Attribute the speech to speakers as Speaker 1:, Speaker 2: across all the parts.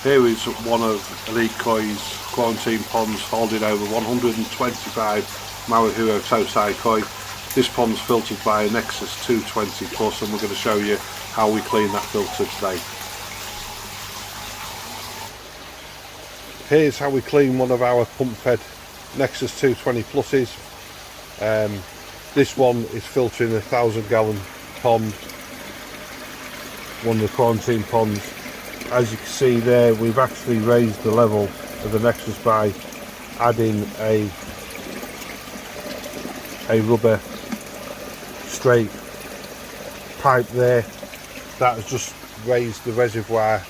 Speaker 1: Here is one of Elite Koi's quarantine ponds holding over 125 Marihuo Tosai Koi. This pond's filtered by a Nexus 220 Plus, and we're going to show you how we clean that filter today. Here's how we clean one of our pump fed Nexus 220 Pluses. This one is filtering a 1,000-gallon pond, one of the quarantine ponds. As you can see there, we've actually raised the level of the Nexus by adding a rubber straight pipe there. That has just raised the reservoir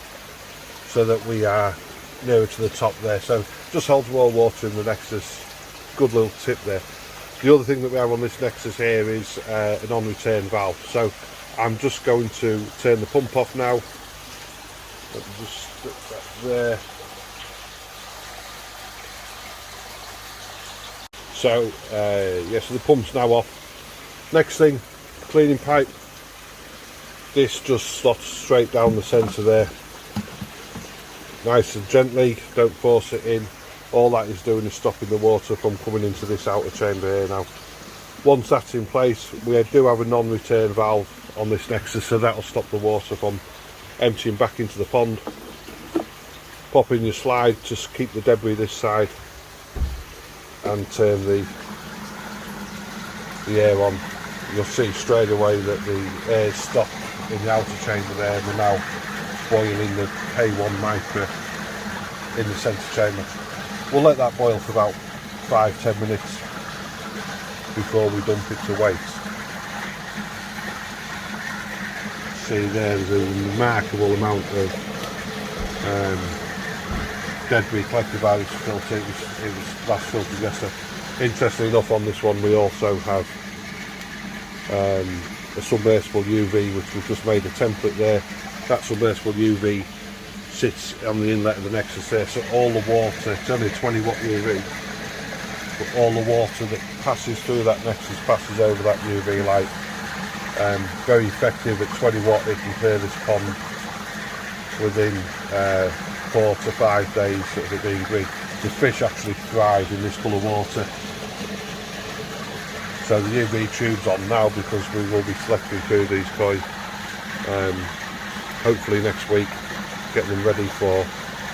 Speaker 1: so that we are nearer to the top there, so just holds more water in the Nexus. Good little tip there. The other thing that we have on this Nexus here is a non-return valve, so I'm just going to turn the pump off now. Let me just stick that there. So yeah, so the pump's now off. Next thing, cleaning pipe. This just slots straight down the centre there, nice and gently, don't force it in. All that is doing is stopping the water from coming into this outer chamber here now. Once that's in place, we do have a non-return valve on this Nexus, so that'll stop the water from emptying back into the pond. Pop in your slide, just keep the debris this side, and turn the air on. You'll see straight away that the air's stopped in the outer chamber there, and we're now boiling the K1 micro in the centre chamber. We'll let that boil for about 5-10 minutes before we dump it to waste. See there's a remarkable amount of debris collected by this filter. It was last filtered yesterday. Interestingly enough, on this one we also have a submersible UV, which we've just made a template there. That submersible UV sits on the inlet of the Nexus there, so all the water, it's only a 20 watt UV, but all the water that passes through that Nexus passes over that UV light. Very effective. At 20 watt it can clear this pond within 4 to 5 days of it being green. The fish actually thrive in this colour water. So the UV tube's on now because we will be selecting through these koi hopefully next week, get them ready for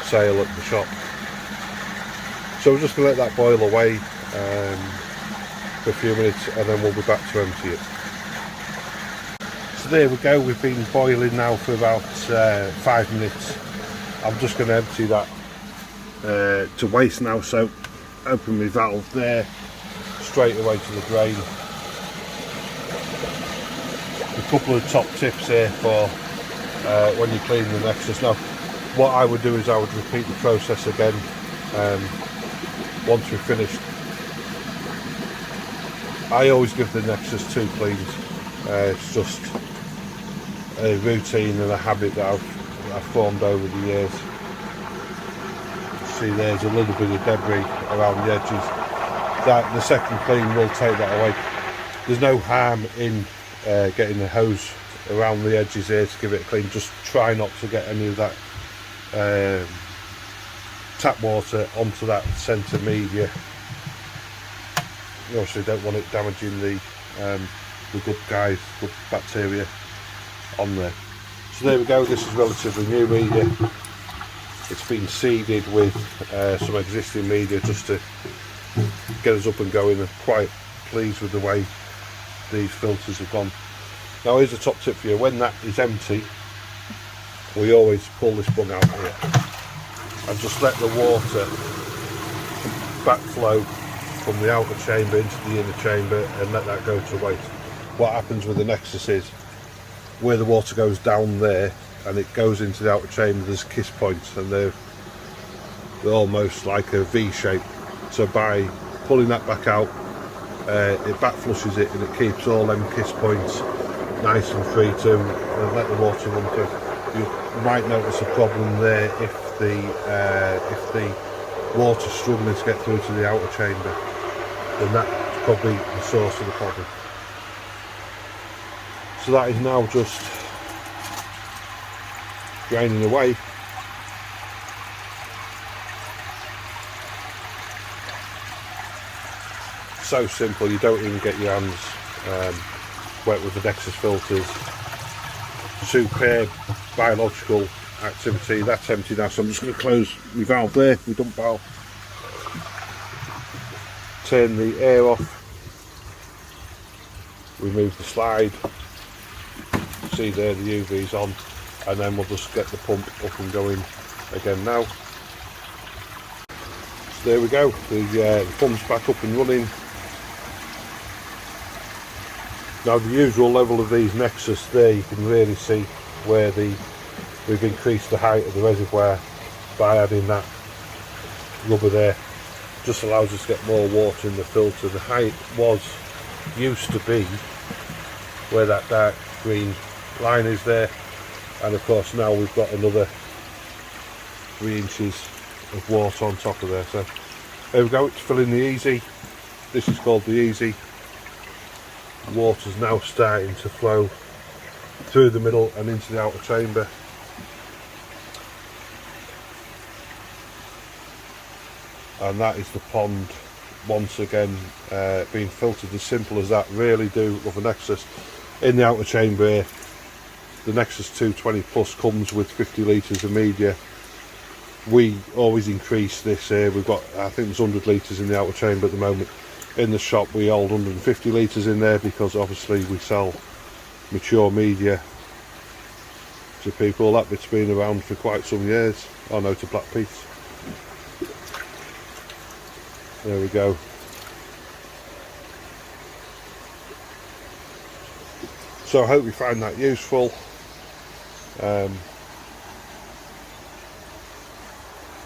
Speaker 1: sale at the shop. So we're just going to let that boil away for a few minutes, and then we'll be back to empty it. So there we go, we've been boiling now for about 5 minutes. I'm just going to empty that to waste now, so open my valve there, straight away to the drain. A couple of top tips here for when you clean the Nexus. Now what I would do is I would repeat the process again once we've finished. I always give the Nexus 2 cleans. It's just a routine and a habit that I've formed over the years. See there's a little bit of debris around the edges. That the second clean will take that away. There's no harm in getting the hose around the edges here to give it a clean. Just try not to get any of that tap water onto that centre media. You obviously don't want it damaging the good guys, good bacteria on there. So there we go, this is relatively new media. It's been seeded with some existing media just to get us up and going. I'm quite pleased with the way these filters have gone. Now here's a top tip for you: when that is empty, we always pull this bung out here and just let the water backflow from the outer chamber into the inner chamber and let that go to waste. What happens with the Nexus is, where the water goes down there and it goes into the outer chamber, there's kiss points, and they're almost like a V shape. So by pulling that back out, it backflushes it and it keeps all them kiss points nice and free to let the water run through. You might notice a problem there if the water's struggling to get through to the outer chamber, then that's probably the source of the problem. So that is now just draining away. So simple, you don't even get your hands wet with the Nexus filters. Superb biological activity. That's empty now, so I'm just going to close my valve there, my dump valve. Turn the air off, remove the slide, see there the UV's on, and then we'll just get the pump up and going again now. So there we go, the pump's back up and running. Now the usual level of these Nexus there, you can really see where we've increased the height of the reservoir by adding that rubber there. Just allows us to get more water in the filter. The height used to be where that dark green line is there, and of course now we've got another 3 inches of water on top of there. So there we go, it's filling the Eazy. This is called the Eazy. Water's now starting to flow through the middle and into the outer chamber. And that is the pond once again being filtered. As simple as that. Really do love a Nexus. In the outer chamber here, the Nexus 220 Plus comes with 50 litres of media. We always increase this here. We've got, I think there's 100 litres in the outer chamber at the moment. In the shop we hold 150 litres in there, because obviously we sell mature media to people. That bit's been around for quite some years. Oh no, to black piece. There we go. So I hope you find that useful.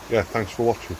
Speaker 1: Yeah, thanks for watching.